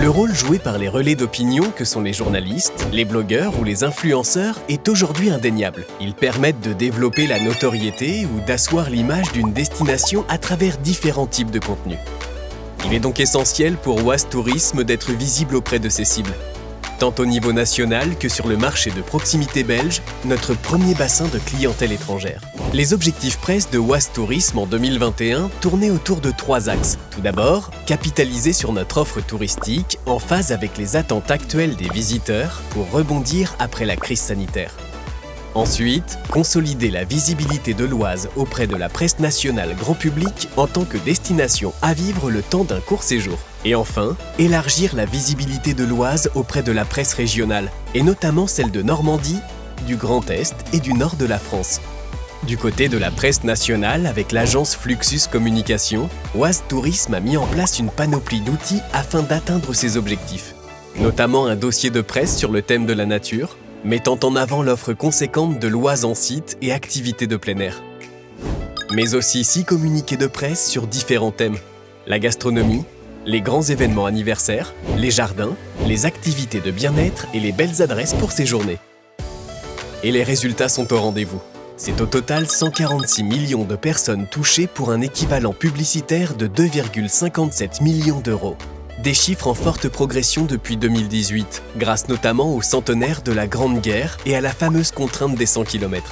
Le rôle joué par les relais d'opinion que sont les journalistes, les blogueurs ou les influenceurs est aujourd'hui indéniable. Ils permettent de développer la notoriété ou d'asseoir l'image d'une destination à travers différents types de contenus. Il est donc essentiel pour Oise Tourisme d'être visible auprès de ses cibles. Tant au niveau national que sur le marché de proximité belge, notre premier bassin de clientèle étrangère. Les objectifs presse de Oise Tourisme en 2021 tournaient autour de 3 axes. Tout d'abord, capitaliser sur notre offre touristique en phase avec les attentes actuelles des visiteurs pour rebondir après la crise sanitaire. Ensuite, consolider la visibilité de l'Oise auprès de la presse nationale grand public en tant que destination à vivre le temps d'un court séjour. Et enfin, élargir la visibilité de l'Oise auprès de la presse régionale, et notamment celle de Normandie, du Grand Est et du Nord de la France. Du côté de la presse nationale, avec l'agence Fluxus Communication, Oise Tourisme a mis en place une panoplie d'outils afin d'atteindre ses objectifs. Notamment un dossier de presse sur le thème de la nature, mettant en avant l'offre conséquente de l'Oise en site et activités de plein air. Mais aussi 6 communiqués de presse sur différents thèmes. La gastronomie, les grands événements anniversaires, les jardins, les activités de bien-être et les belles adresses pour séjourner. Et les résultats sont au rendez-vous. C'est au total 146 millions de personnes touchées pour un équivalent publicitaire de 2,57 millions d'euros. Des chiffres en forte progression depuis 2018, grâce notamment au centenaire de la Grande Guerre et à la fameuse contrainte des 100 km.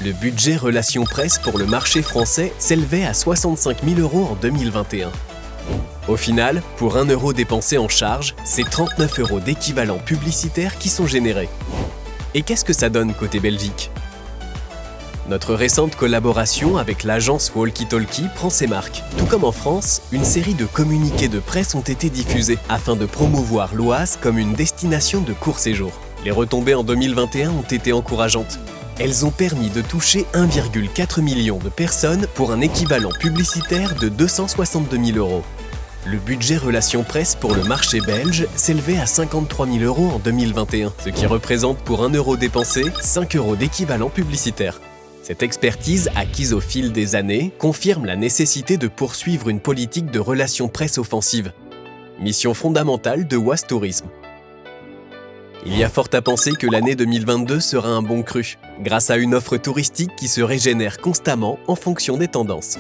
Le budget relations presse pour le marché français s'élevait à 65 000 € en 2021. Au final, pour 1 euro dépensé en charge, c'est 39 € d'équivalent publicitaire qui sont générés. Et qu'est-ce que ça donne côté Belgique ? Notre récente collaboration avec l'agence Walkie Talkie prend ses marques. Tout comme en France, une série de communiqués de presse ont été diffusés afin de promouvoir l'Oise comme une destination de court séjour. Les retombées en 2021 ont été encourageantes. Elles ont permis de toucher 1,4 million de personnes pour un équivalent publicitaire de 262 000 €. Le budget relations presse pour le marché belge s'élevait à 53 000 € en 2021, ce qui représente pour 1 euro dépensé, 5 € d'équivalent publicitaire. Cette expertise, acquise au fil des années, confirme la nécessité de poursuivre une politique de relations presse offensive. Mission fondamentale de Oise Tourisme. Il y a fort à penser que l'année 2022 sera un bon cru, grâce à une offre touristique qui se régénère constamment en fonction des tendances.